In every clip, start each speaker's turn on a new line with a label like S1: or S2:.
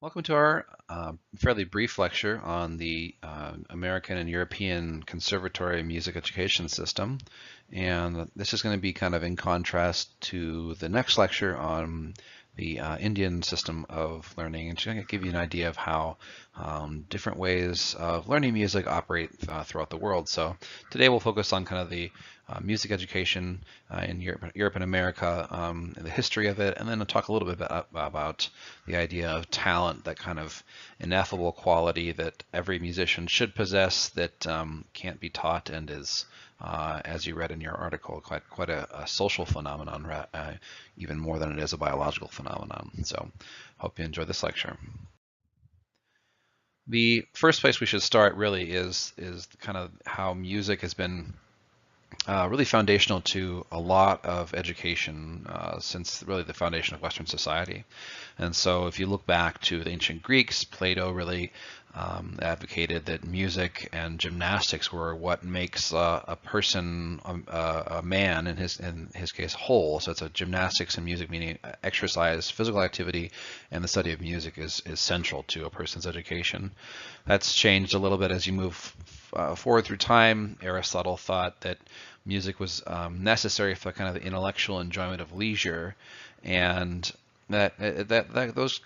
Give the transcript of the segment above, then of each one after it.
S1: Welcome to our fairly brief lecture on the American and European Conservatory Music Education System. And this is going to be kind of in contrast to the next lecture on the Indian system of learning, and just going to give you an idea of how different ways of learning music operate throughout the world. So today we'll focus on kind of the music education in Europe and America, and the history of it, and then I'll talk a little bit about the idea of talent, that kind of ineffable quality that every musician should possess that can't be taught and is, as you read in your article, quite a social phenomenon, even more than it is a biological phenomenon. So hope you enjoy this lecture. The first place we should start really is kind of how music has been really foundational to a lot of education since really the foundation of Western society. And so if you look back to the ancient Greeks, Plato really advocated that music and gymnastics were what makes a person, a man in his case, whole. So it's a gymnastics and music, meaning exercise, physical activity, and the study of music is central to a person's education. That's changed a little bit as you move forward through time. Aristotle thought that music was necessary for kind of the intellectual enjoyment of leisure, and those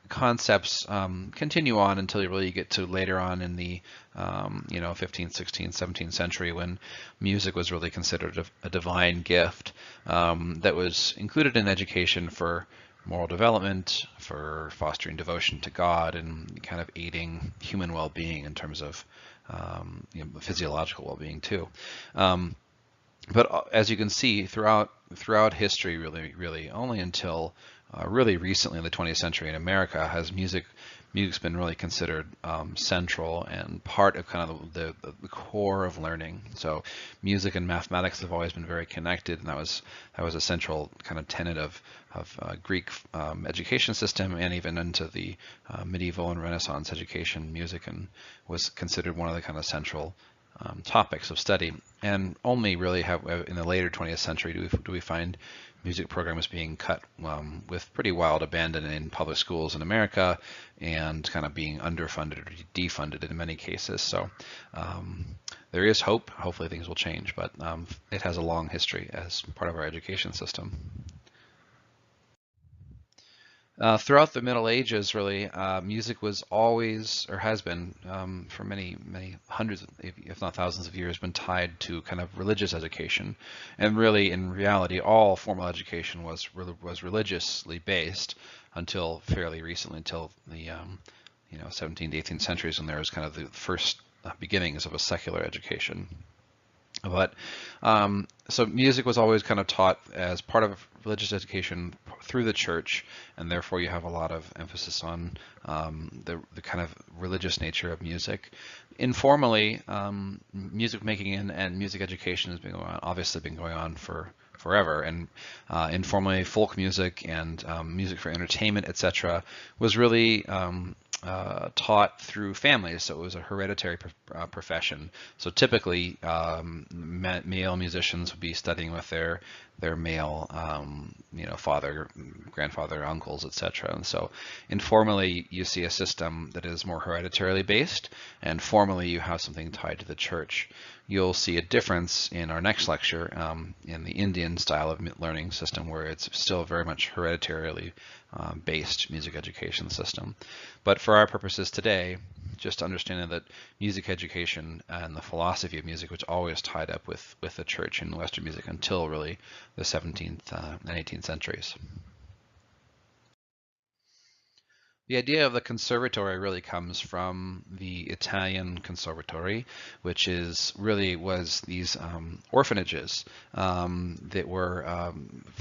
S1: concepts continue on until you really get to later on in the 15th, 16th, 17th century, when music was really considered a divine gift that was included in education for moral development, for fostering devotion to God, and kind of aiding human well-being in terms of physiological well-being too. But as you can see throughout history, really only until really recently in the 20th century in America has music's been really considered central and part of kind of the core of learning. So music and mathematics have always been very connected, and that was a central kind of tenet of Greek education system, and even into the medieval and Renaissance education. Music was considered one of the kind of central topics of study, and only really in the later 20th century do we find music programs being cut with pretty wild abandon in public schools in America, and kind of being underfunded or defunded in many cases. So there is hope. Hopefully things will change, but it has a long history as part of our education system. Throughout the Middle Ages, really, music was always, or has been, for many hundreds, if not thousands of years, been tied to kind of religious education. And really, in reality, all formal education was religiously based until fairly recently, until the 17th, 18th centuries, when there was kind of the first beginnings of a secular education. But so music was always kind of taught as part of religious education through the church, and therefore you have a lot of emphasis on the kind of religious nature of music. Informally, music making and music education has been obviously been going on for forever, and informally folk music and music for entertainment, etc., was really taught through families, so it was a hereditary profession. So typically, male musicians would be studying with their male, father, grandfather, uncles, etc. And so, informally, you see a system that is more hereditarily based, and formally, you have something tied to the church. You'll see a difference in our next lecture in the Indian style of learning system, where it's still very much hereditarily based music education system. But for our purposes today, just understanding that music education and the philosophy of music was always tied up with the church in Western music until really the 17th and 18th centuries. The idea of the conservatory really comes from the Italian conservatory, which was these orphanages that were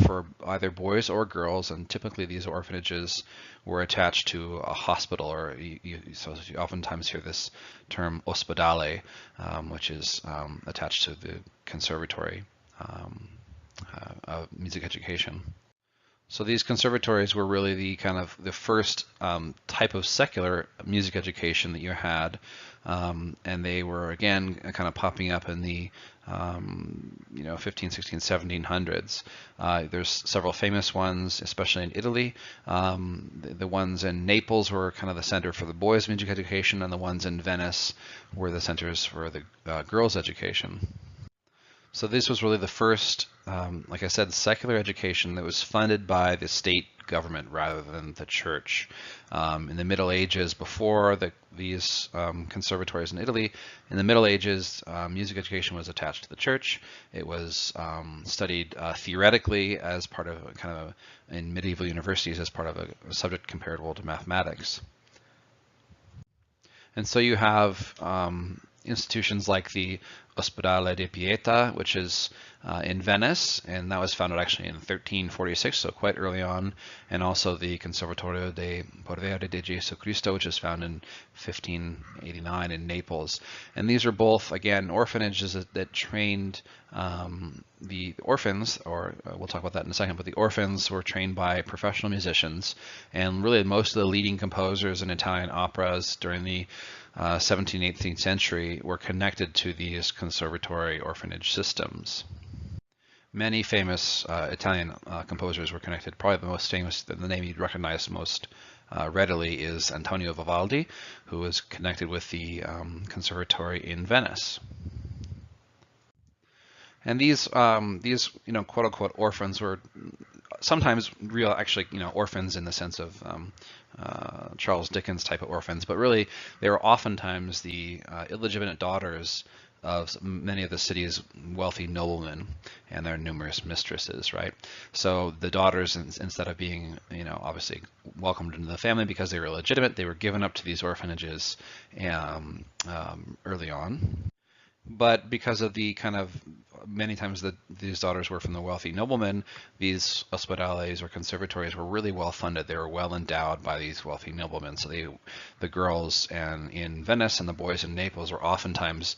S1: for either boys or girls, and typically these orphanages were attached to a hospital, or so you oftentimes hear this term ospedale, which is attached to the conservatory of music education. So these conservatories were really the kind of the first type of secular music education that you had, and they were again kind of popping up in the 15, 16, 1700s. There's several famous ones, especially in Italy. The ones in Naples were kind of the center for the boys' music education, and the ones in Venice were the centers for the girls' education. So this was really the first, like I said, secular education that was funded by the state government rather than the church. In the Middle Ages, before these conservatories in Italy, in the Middle Ages, music education was attached to the church. It was studied theoretically as part of in medieval universities as part of a subject comparable to mathematics. And so you have institutions like the Ospedale di Pieta, which is in Venice, and that was founded actually in 1346, so quite early on, and also the Conservatorio de Porvere de Gesù Cristo, which is found in 1589 in Naples. And these are both, again, orphanages that trained the orphans, or we'll talk about that in a second, but the orphans were trained by professional musicians, and really most of the leading composers in Italian operas during the 17th, 18th century were connected to these conservatory orphanage systems. Many famous Italian composers were connected. Probably the most famous, the name you'd recognize most readily is Antonio Vivaldi, who was connected with the conservatory in Venice. And these quote unquote orphans were sometimes real, actually, orphans in the sense of Charles Dickens type of orphans, but really they were oftentimes the illegitimate daughters of many of the city's wealthy noblemen and their numerous mistresses, right? So the daughters, instead of being, obviously welcomed into the family because they were illegitimate, they were given up to these orphanages early on. But because of the kind of many times that these daughters were from the wealthy noblemen, these hospitales or conservatories were really well funded. They were well endowed by these wealthy noblemen. So the girls in Venice and the boys in Naples were oftentimes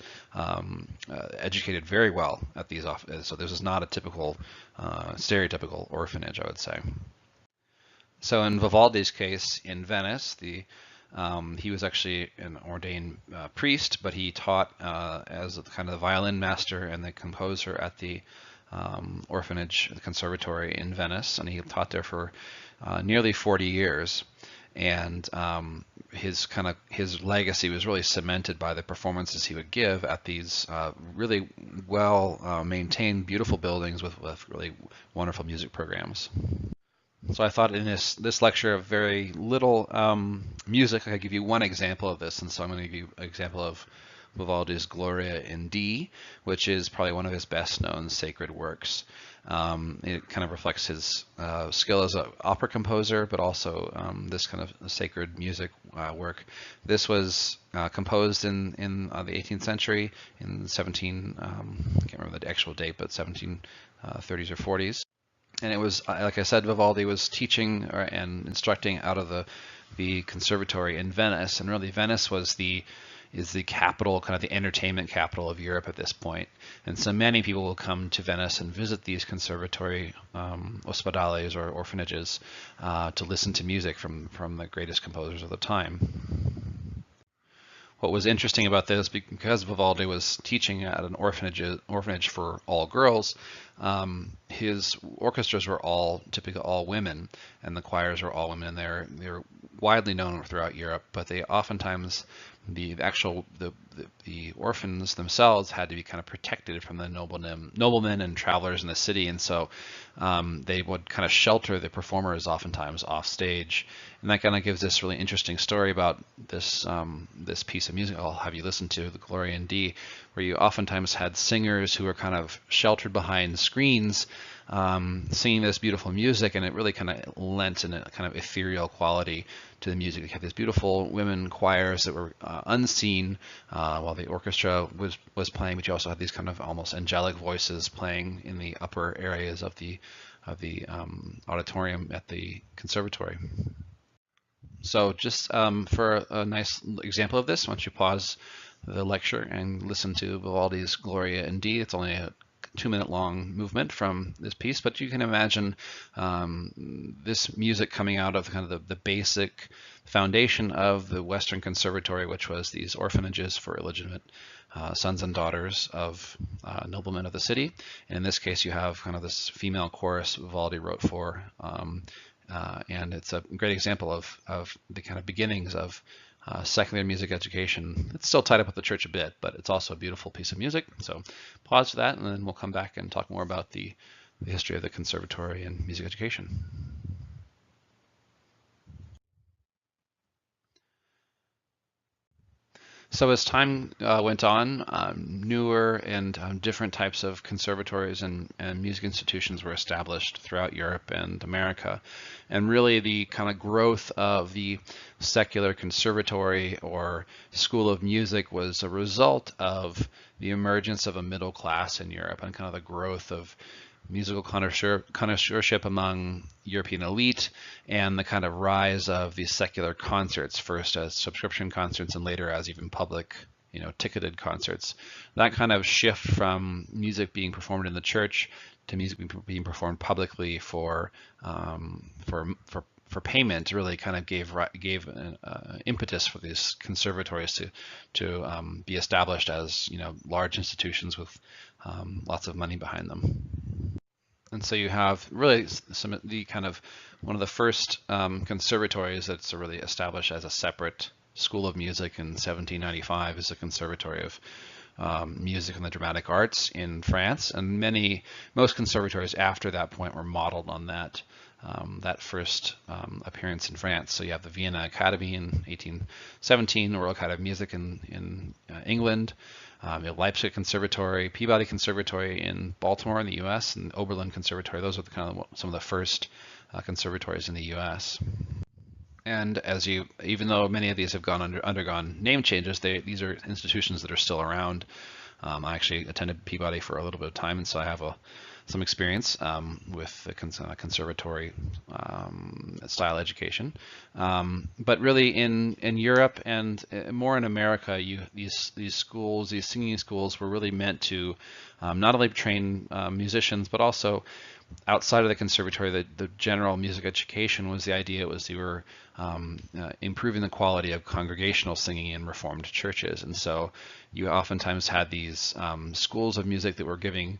S1: educated very well at these. So this is not a typical, stereotypical orphanage, I would say. So in Vivaldi's case in Venice, he was actually an ordained priest, but he taught as kind of the violin master and the composer at the orphanage, the conservatory in Venice, and he taught there for nearly 40 years. And his legacy was really cemented by the performances he would give at these really well maintained, beautiful buildings with really wonderful music programs. So I thought in this lecture of very little music, I could give you one example of this, and so I'm going to give you an example of Vivaldi's Gloria in D, which is probably one of his best-known sacred works. It kind of reflects his skill as an opera composer, but also this kind of sacred music work. This was composed in the 18th century, in 17, I can't remember the actual date, but 1730s or 40s. And it was, like I said, Vivaldi was teaching and instructing out of the conservatory in Venice, and really Venice is the capital, kind of the entertainment capital of Europe at this point. And so many people will come to Venice and visit these conservatory ospedales or orphanages to listen to music from the greatest composers of the time. What was interesting about this, because Vivaldi was teaching at an orphanage for all girls, his orchestras were typically all women, and the choirs were all women. And they're widely known throughout Europe, but they oftentimes the orphans themselves had to be kind of protected from the noblemen and travelers in the city, and so they would kind of shelter the performers oftentimes off stage. And that kind of gives this really interesting story about this piece of music I'll have you listen to, the Gloria in D, where you oftentimes had singers who were kind of sheltered behind screens singing this beautiful music, and it really kind of lent in a kind of ethereal quality to the music. You had these beautiful women choirs that were unseen while the orchestra was playing, but you also had these kind of almost angelic voices playing in the upper areas of the auditorium at the conservatory. So just for a nice example of this, why don't you pause the lecture and listen to Vivaldi's Gloria in D. It's only a 2-minute long movement from this piece, but you can imagine this music coming out of kind of the basic foundation of the Western Conservatory, which was these orphanages for illegitimate sons and daughters of noblemen of the city. And in this case, you have kind of this female chorus Vivaldi wrote for, and it's a great example of the kind of beginnings of secular music education. It's still tied up with the church a bit, but it's also a beautiful piece of music. So pause for that, and then we'll come back and talk more about the history of the conservatory and music education. So as time went on, newer and different types of conservatories and music institutions were established throughout Europe and America. And really the kind of growth of the secular conservatory or school of music was a result of the emergence of a middle class in Europe and kind of the growth of musical connoisseurship among European elite, and the kind of rise of these secular concerts, first as subscription concerts and later as even public, ticketed concerts. That kind of shift from music being performed in the church to music being performed publicly for payment really kind of gave an impetus for these conservatories to be established as large institutions with lots of money behind them. And so you have really one of the first conservatories that's really established as a separate school of music in 1795 is the Conservatory of Music and the Dramatic Arts in France, and most conservatories after that point were modeled on that first appearance in France. So you have the Vienna Academy in 1817, the Royal Academy of Music in England, the Leipzig Conservatory, Peabody Conservatory in Baltimore in the U.S., and Oberlin Conservatory. Those are some of the first conservatories in the U.S. And even though many of these have undergone name changes, these are institutions that are still around. I actually attended Peabody for a little bit of time, and so I have some experience with the conservatory style education. But really in Europe and more in America, these schools, these singing schools were really meant to not only train musicians, but also outside of the conservatory, the general music education was the idea was you were improving the quality of congregational singing in Reformed churches. And so you oftentimes had these schools of music that were giving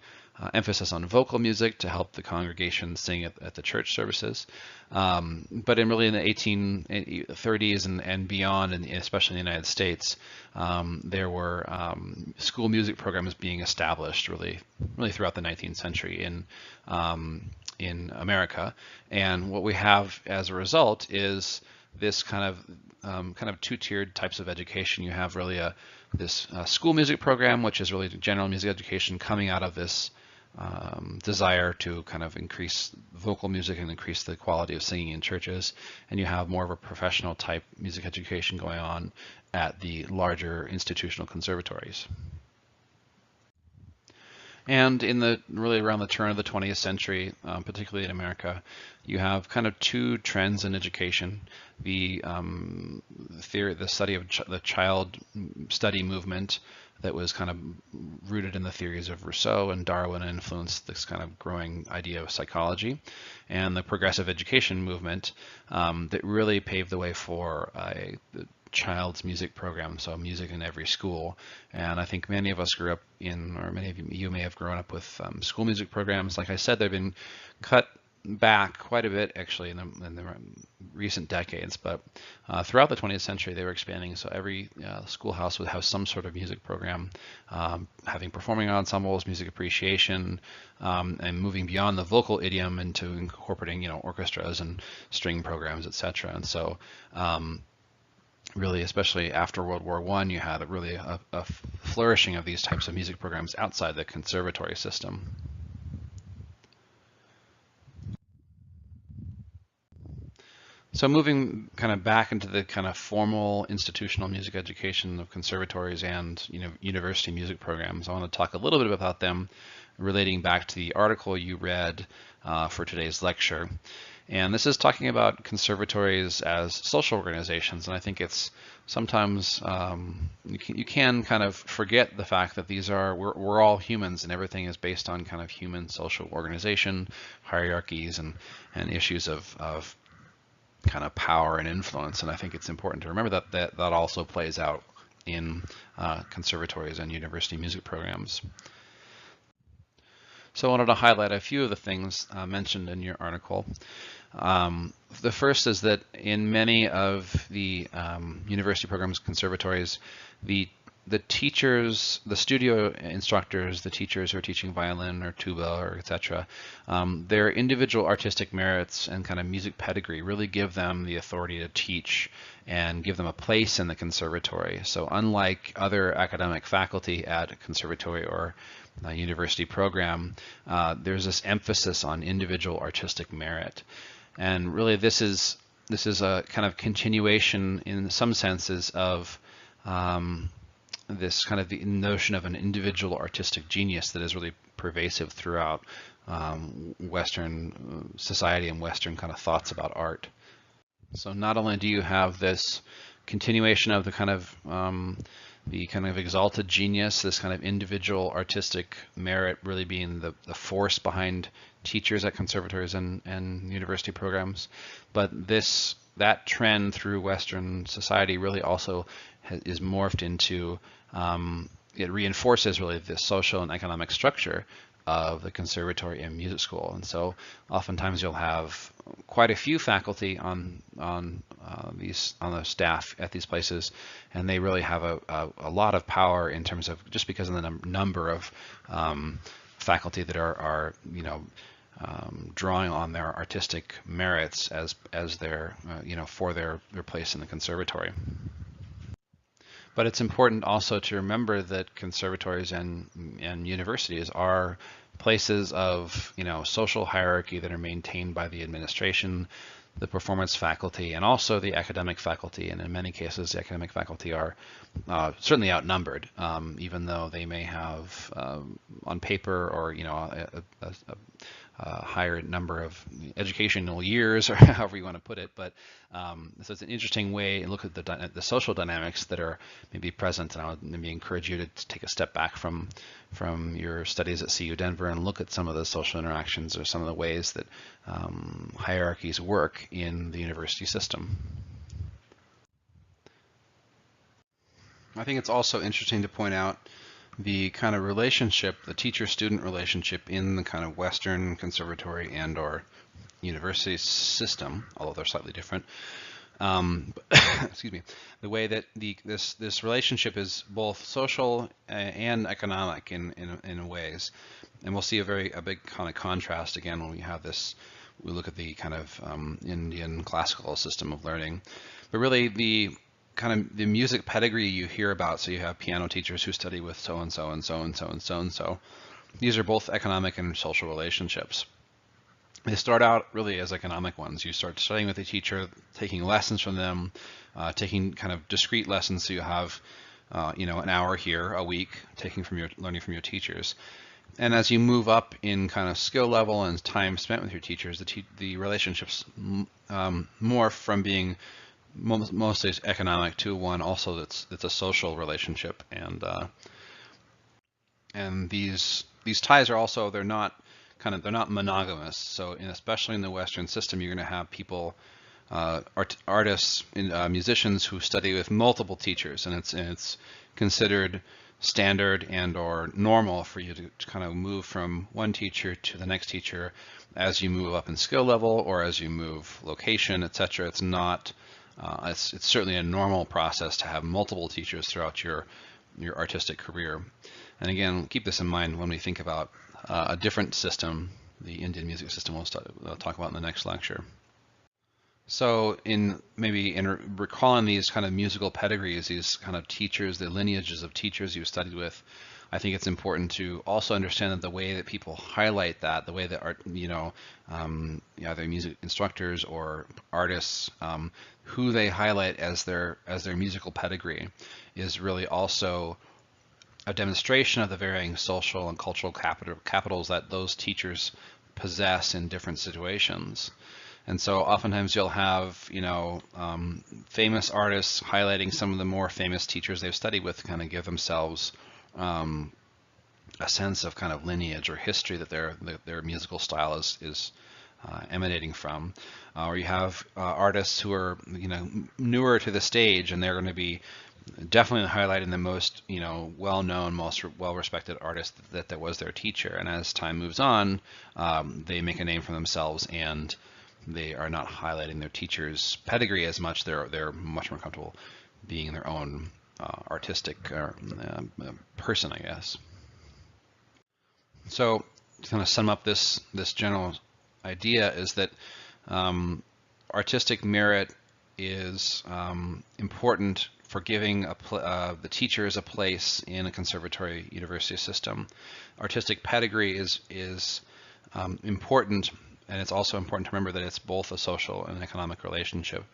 S1: emphasis on vocal music to help the congregation sing at the church services. But in the 1830s and beyond, and especially in the United States, there were school music programs being established really throughout the 19th century in America. And what we have as a result is this kind of two-tiered types of education. You have really this school music program, which is really general music education coming out of this desire to kind of increase vocal music and increase the quality of singing in churches, and you have more of a professional type music education going on at the larger institutional conservatories. And really around the turn of the 20th century, particularly in America, you have kind of two trends in education: the study of the child study movement that was kind of rooted in the theories of Rousseau and Darwin and influenced this kind of growing idea of psychology, and the progressive education movement that really paved the way for the child's music program, so music in every school. And I think many of us grew up or many of you may have grown up with school music programs. Like I said, they've been cut back quite a bit actually in the recent decades, but throughout the 20th century they were expanding. So every schoolhouse would have some sort of music program, having performing ensembles, music appreciation, and moving beyond the vocal idiom into incorporating orchestras and string programs, etc. And so really, especially after World War I, you had a flourishing of these types of music programs outside the conservatory system. So moving kind of back into the kind of formal institutional music education of conservatories and university music programs, I want to talk a little bit about them, relating back to the article you read for today's lecture. And this is talking about conservatories as social organizations, and I think it's sometimes you can kind of forget the fact that we're all humans, and everything is based on kind of human social organization, hierarchies, and issues of kind of power and influence. And I think it's important to remember that also plays out in conservatories and university music programs. So I wanted to highlight a few of the things mentioned in your article. The first is that in many of the university programs, conservatories, the teachers, the studio instructors, the teachers who are teaching violin or tuba or etc., their individual artistic merits and kind of music pedigree really give them the authority to teach and give them a place in the conservatory. So unlike other academic faculty at a conservatory or a university program, there's this emphasis on individual artistic merit. And really this is a kind of continuation in some senses of this kind of the notion of an individual artistic genius that is really pervasive throughout Western society and Western kind of thoughts about art. So not only do you have this continuation of the kind of exalted genius, this kind of individual artistic merit really being the force behind teachers at conservatories and university programs, but that trend through Western society really also is morphed into, it reinforces really the social and economic structure of the conservatory and music school. And so oftentimes you'll have quite a few faculty on the staff at these places, and they really have a lot of power in terms of just because of the number of faculty that are drawing on their artistic merits as their for their place in the conservatory. But it's important also to remember that conservatories and universities are places of social hierarchy that are maintained by the administration, the performance faculty, and also the academic faculty. And in many cases, the academic faculty are certainly outnumbered, even though they may have on paper or a higher number of educational years, or however you want to put it. But so it's an interesting way to look at the social dynamics that are maybe present. And I would maybe encourage you to take a step back from your studies at CU Denver and look at some of the social interactions or some of the ways that hierarchies work in the university system. I think it's also interesting to point out the kind of relationship, the teacher-student relationship in the kind of Western conservatory and or university system, although they're slightly different. Excuse me. The way that this relationship is both social and economic in ways, and we'll see a big kind of contrast again when we look at the kind of Indian classical system of learning. But really the music pedigree you hear about, so you have piano teachers who study with so-and-so and so-and-so and so-and-so. These are both economic and social relationships. They start out really as economic ones. You start studying with a teacher, taking lessons from them, taking kind of discrete lessons, so you have an hour here a week learning from your teachers. And as you move up in kind of skill level and time spent with your teachers, the relationships morph from being mostly economic to one also that's a social relationship, and these ties are also they're not monogamous. So especially in the Western system, you're going to have people, artists, musicians who study with multiple teachers, and it's considered standard and or normal for you to kind of move from one teacher to the next teacher as you move up in skill level or as you move location, etc. It's not it's certainly a normal process to have multiple teachers throughout your artistic career. And again, keep this in mind when we think about a different system, the Indian music system we'll talk about in the next lecture. So in recalling these kind of musical pedigrees, these kind of teachers, the lineages of teachers you studied with, I think it's important to also understand that the way that people highlight that, the way that either music instructors or artists, who they highlight as their musical pedigree, is really also a demonstration of the varying social and cultural capitals that those teachers possess in different situations. And so oftentimes you'll have, famous artists highlighting some of the more famous teachers they've studied with, kind of give themselves a sense of kind of lineage or history that their musical style is emanating from. Or you have artists who are, newer to the stage, and they're going to be definitely highlighting the most, well-known, most well-respected artist that was their teacher. And as time moves on, they make a name for themselves, and they are not highlighting their teacher's pedigree as much. They're much more comfortable being their own artistic person, I guess. So to kind of sum up this general idea is that artistic merit is important for giving the teachers a place in a conservatory university system. Artistic pedigree is important, and it's also important to remember that it's both a social and economic relationship,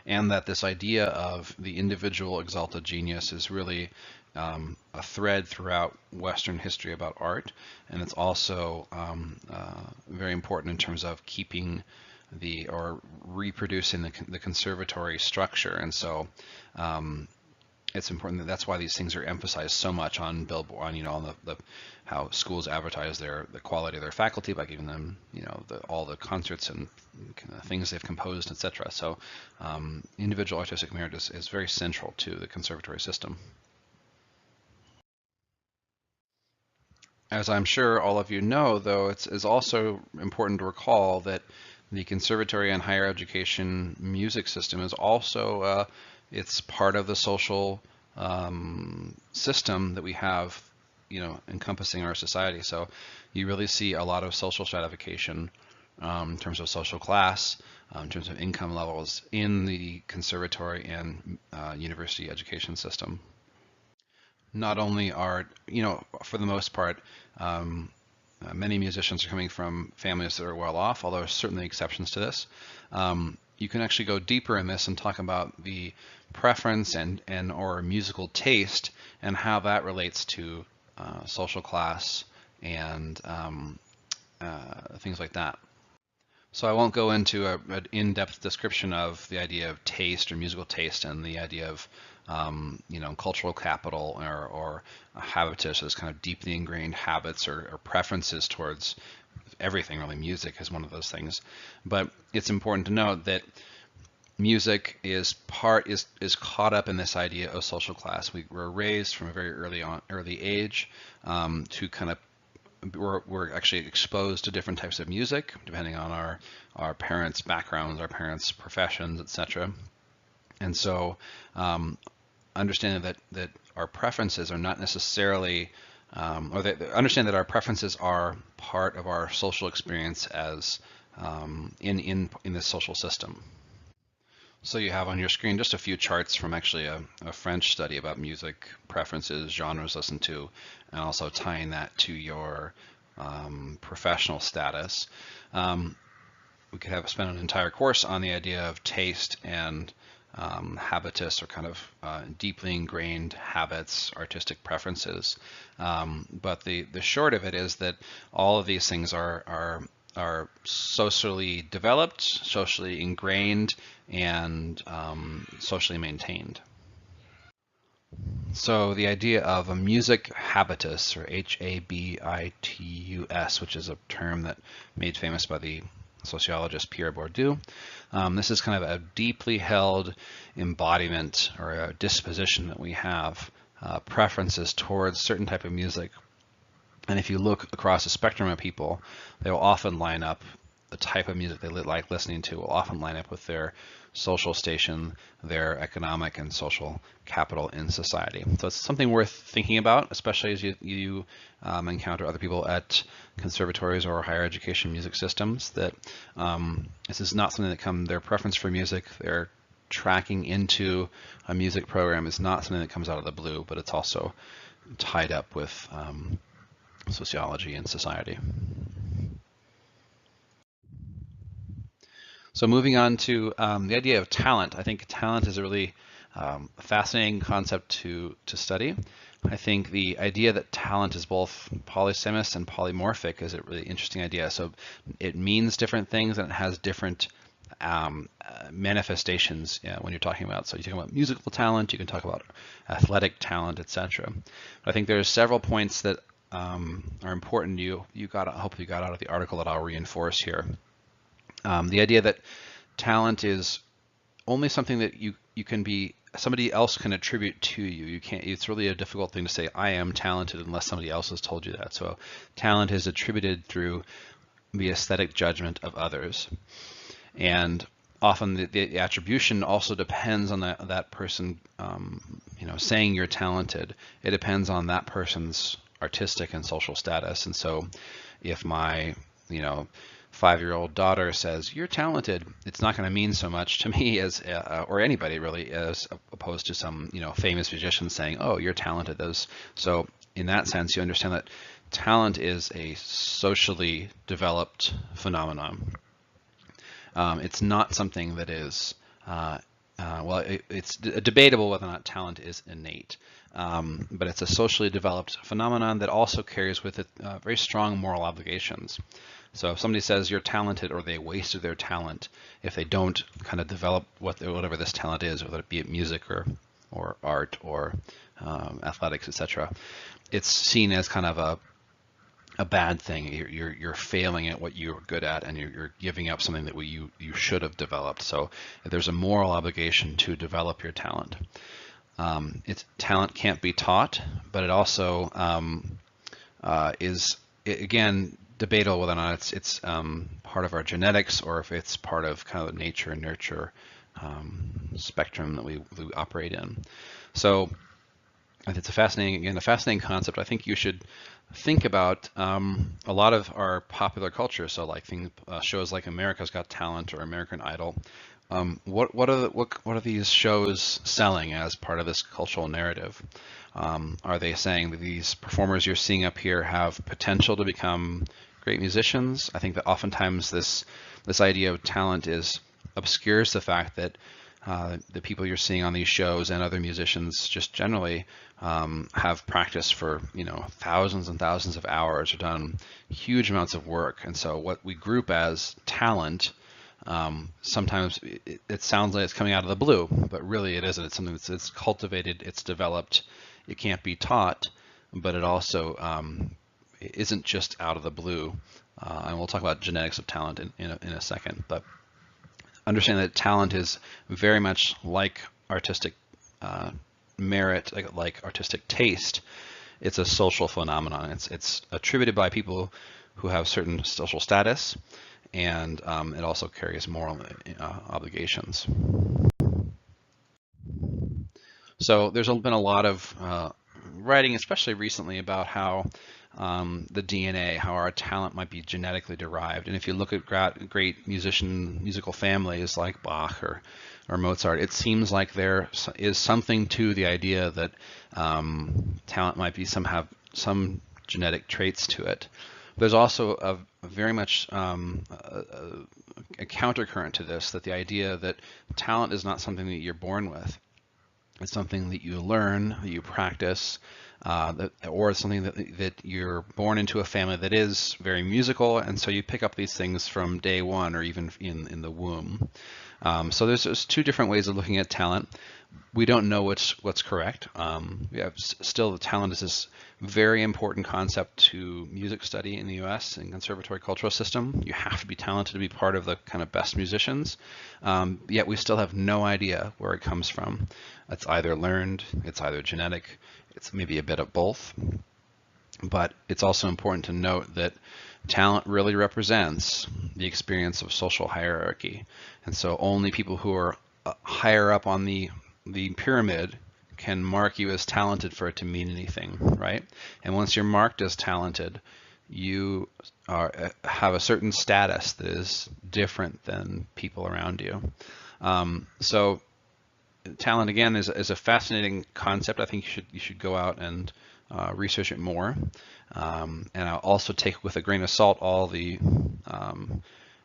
S1: and that this idea of the individual exalted genius is really a thread throughout Western history about art, and it's also very important in terms of keeping or reproducing the conservatory structure. And so it's important that's why these things are emphasized so much on billboard, on how schools advertise the quality of their faculty by giving them, all the concerts and things they've composed, etc. So individual artistic merit is very central to the conservatory system. As I'm sure all of you know, though, it's also important to recall that the conservatory and higher education music system is also it's part of the social system that we have, encompassing our society. So you really see a lot of social stratification in terms of social class, in terms of income levels in the conservatory and university education system. Not only are, for the most part, many musicians are coming from families that are well off, although there's certainly exceptions to this. You can actually go deeper in this and talk about the preference and or musical taste and how that relates to social class and things like that. So I won't go into an in-depth description of the idea of taste or musical taste and the idea of cultural capital or habitus as kind of deeply ingrained habits or preferences towards everything. Really, music is one of those things. But it's important to note that music is caught up in this idea of social class. We were raised from a very early age to kind of we're actually exposed to different types of music depending on our parents' backgrounds, our parents' professions, etc. And so understanding that our preferences are not necessarily, understand that our preferences are part of our social experience as in this social system. So you have on your screen just a few charts from actually a French study about music preferences, genres listened to, and also tying that to your professional status. We could have spent an entire course on the idea of taste and habitus, or kind of deeply ingrained habits, artistic preferences. But the short of it is that all of these things are socially developed, socially ingrained, and socially maintained. So the idea of a music habitus, or Habitus, which is a term that made famous by the sociologist Pierre Bourdieu. This is kind of a deeply held embodiment or a disposition that we have, preferences towards certain type of music. And if you look across a spectrum of people, they will often line up, the type of music they like listening to will often line up with their social station, their economic and social capital in society. So it's something worth thinking about, especially as you encounter other people at conservatories or higher education music systems, that this is not something that their preference for music, their tracking into a music program is not something that comes out of the blue, but it's also tied up with sociology and society. So moving on to the idea of talent, I think talent is a really a fascinating concept to study. I think the idea that talent is both polysemous and polymorphic is a really interesting idea. So it means different things and it has different manifestations when you're talking about. So you talk about musical talent, you can talk about athletic talent, etc. I think there's several points that are important. Hopefully you got out of the article that I'll reinforce here. The idea that talent is only something that you can be, somebody else can attribute to you. You can't, it's really a difficult thing to say, I am talented, unless somebody else has told you that. So talent is attributed through the aesthetic judgment of others. And often the attribution also depends on that person, saying you're talented. It depends on that person's artistic and social status. And so if my, 5-year-old daughter says you're talented, it's not going to mean so much to me as or anybody really, as opposed to some famous musician saying, oh, you're talented. So in that sense, you understand that talent is a socially developed phenomenon. It's not something that is it's debatable whether or not talent is innate, but it's a socially developed phenomenon that also carries with it very strong moral obligations. So if somebody says you're talented, or they wasted their talent if they don't kind of develop whatever this talent is, whether it be music or art or athletics, etc., it's seen as kind of a bad thing. You're failing at what you're good at, and you're giving up something that you should have developed. So there's a moral obligation to develop your talent. Talent can't be taught, but it also is, again, debatable whether or not it's part of our genetics, or if it's part of kind of the nature and nurture spectrum that we operate in. So it's a fascinating concept. I think you should think about a lot of our popular culture. So like shows like America's Got Talent or American Idol. What are these shows selling as part of this cultural narrative? Are they saying that these performers you're seeing up here have potential to become great musicians? I think that oftentimes this idea of talent obscures the fact that the people you're seeing on these shows and other musicians just generally have practiced for thousands and thousands of hours, or done huge amounts of work. And so what we group as talent, sometimes it sounds like it's coming out of the blue, but really it isn't. It's something that's cultivated, it's developed, it can't be taught, but it also isn't just out of the blue. And we'll talk about genetics of talent in a second. But understand that talent is very much like artistic merit, like artistic taste. It's a social phenomenon. It's attributed by people who have certain social status, and it also carries moral obligations. So there's been a lot of writing, especially recently, about how the DNA, how our talent might be genetically derived. And if you look at great musical families like Bach or Mozart, it seems like there is something to the idea that talent might be have some genetic traits to it. There's also a very much a countercurrent to this, that the idea that talent is not something that you're born with. It's something that you learn, that you practice, or something that you're born into a family that is very musical, and so you pick up these things from day one, or even in the womb. So there's two different ways of looking at talent. We don't know what's correct. We have still, the talent is this very important concept to music study in the U.S. and conservatory cultural system. You have to be talented to be part of the kind of best musicians. Yet we still have no idea where it comes from. It's either learned, it's either genetic, it's maybe a bit of both. But it's also important to note that talent really represents the experience of social hierarchy. And so only people who are higher up on the pyramid can mark you as talented for it to mean anything, right? And once you're marked as talented, you have a certain status that is different than people around you. So talent, again, is a fascinating concept. I think you should go out and research it more. And I'll also take with a grain of salt all the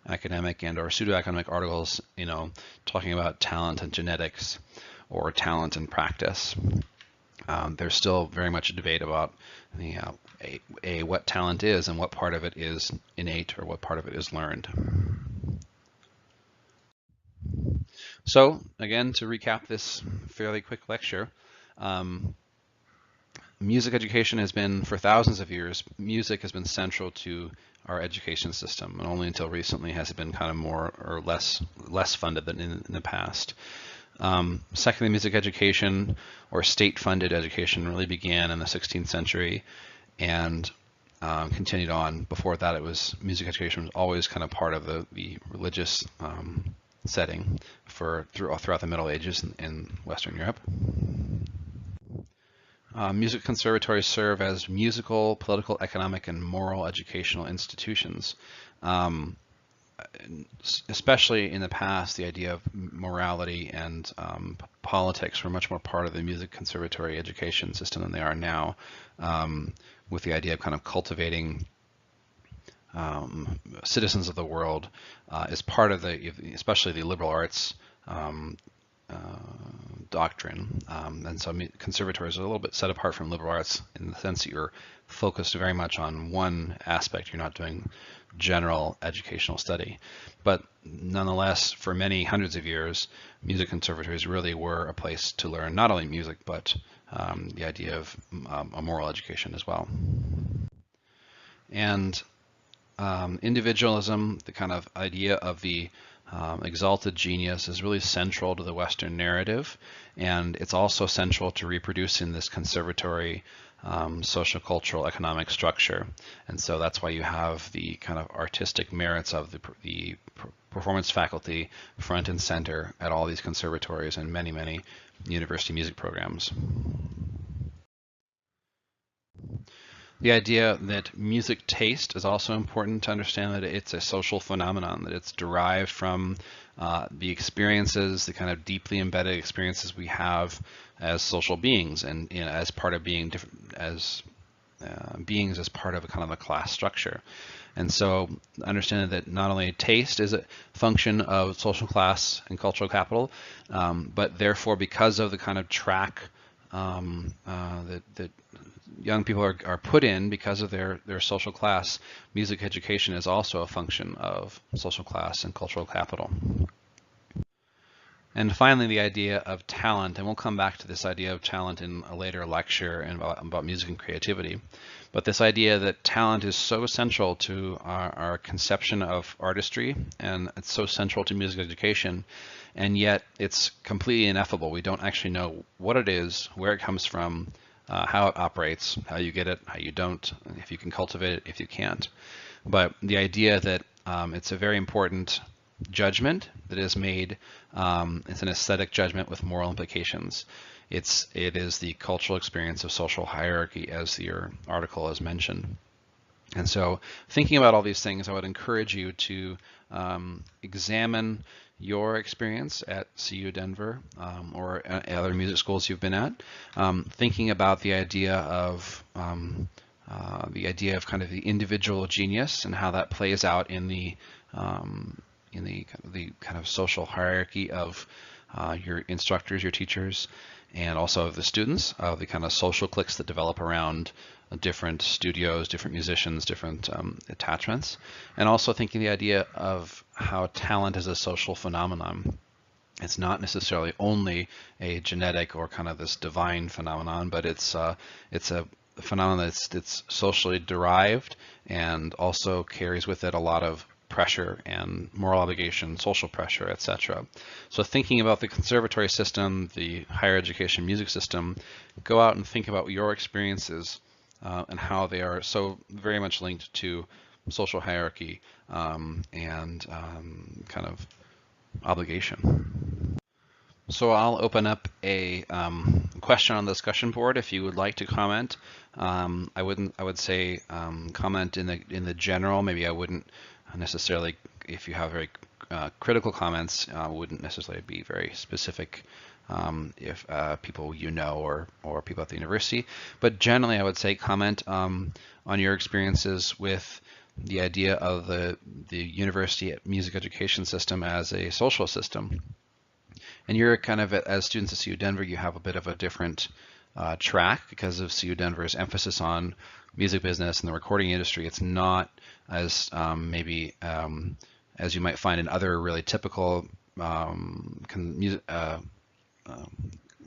S1: academic and or pseudo-academic articles, talking about talent and genetics. or talent and practice. There's still very much a debate about what talent is and what part of it is innate or what part of it is learned. So again, to recap this fairly quick lecture, music education has been, for thousands of years, music has been central to our education system, and only until recently has it been kind of more or less funded than in the past. Secondly, music education or state-funded education really began in the 16th century and continued on. Before that, it was music education was always kind of part of the religious setting throughout the Middle Ages in Western Europe. Music conservatories serve as musical, political, economic, and moral educational institutions. Especially in the past, the idea of morality and politics were much more part of the music conservatory education system than they are now, with the idea of kind of cultivating citizens of the world as part of especially the liberal arts doctrine. And so conservatories are a little bit set apart from liberal arts in the sense that you're focused very much on one aspect. You're not doing general educational study. But nonetheless, for many hundreds of years, music conservatories really were a place to learn not only music, but the idea of a moral education as well. And individualism, the kind of idea of the exalted genius, is really central to the Western narrative, and it's also central to reproducing this conservatory social, cultural, economic structure. And so that's why you have the kind of artistic merits of the performance faculty front and center at all these conservatories and many, many university music programs. The idea that music taste is also important to understand, that it's a social phenomenon, that it's derived from the experiences, the kind of deeply embedded experiences we have as social beings, and as part of being different, as beings as part of a kind of a class structure. And so understanding that not only taste is a function of social class and cultural capital, but therefore because of the kind of track that young people are put in because of their social class, music education is also a function of social class and cultural capital. And finally, the idea of talent, and we'll come back to this idea of talent in a later lecture and about music and creativity. But this idea that talent is so central to our conception of artistry, and it's so central to music education, and yet it's completely ineffable. We don't actually know what it is, where it comes from, how it operates, how you get it, how you don't, if you can cultivate it, if you can't. But the idea that it's a very important judgment that is made, it's an aesthetic judgment with moral implications. It is the cultural experience of social hierarchy, as your article has mentioned. And so thinking about all these things, I would encourage you to examine your experience at CU Denver or other music schools you've been at, thinking about the idea of kind of the individual genius and how that plays out in the kind of social hierarchy of your instructors, your teachers, and also of the students, of the kind of social cliques that develop around different studios, different musicians, different attachments, and also thinking the idea of how talent is a social phenomenon. It's not necessarily only a genetic or kind of this divine phenomenon, but it's a phenomenon that's socially derived and also carries with it a lot of pressure and moral obligation, social pressure, etc. So thinking about the conservatory system, the higher education music system, go out and think about your experiences and how they are so very much linked to social hierarchy and kind of obligation. So I'll open up a question on the discussion board if you would like to comment. I would say comment in the general. Maybe I wouldn't necessarily, if you have very critical comments, wouldn't necessarily be very specific if people you know or people at the university. But generally, I would say comment on your experiences with the idea of the university music education system as a social system, And you're kind of, as students at CU Denver, you have a bit of a different track because of CU Denver's emphasis on music business and the recording industry. It's not as maybe as you might find in other really typical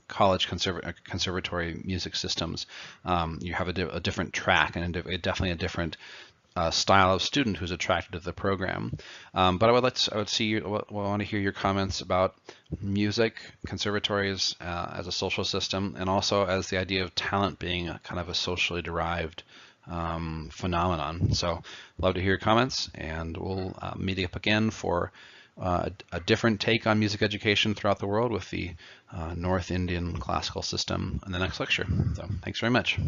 S1: college conservatory music systems. You have a different track and definitely a different style of student who's attracted to the program. But I would want to hear your comments about music, conservatories as a social system, and also as the idea of talent being a kind of a socially derived phenomenon. So love to hear your comments, and we'll meet up again for a different take on music education throughout the world with the North Indian classical system in the next lecture. So thanks very much.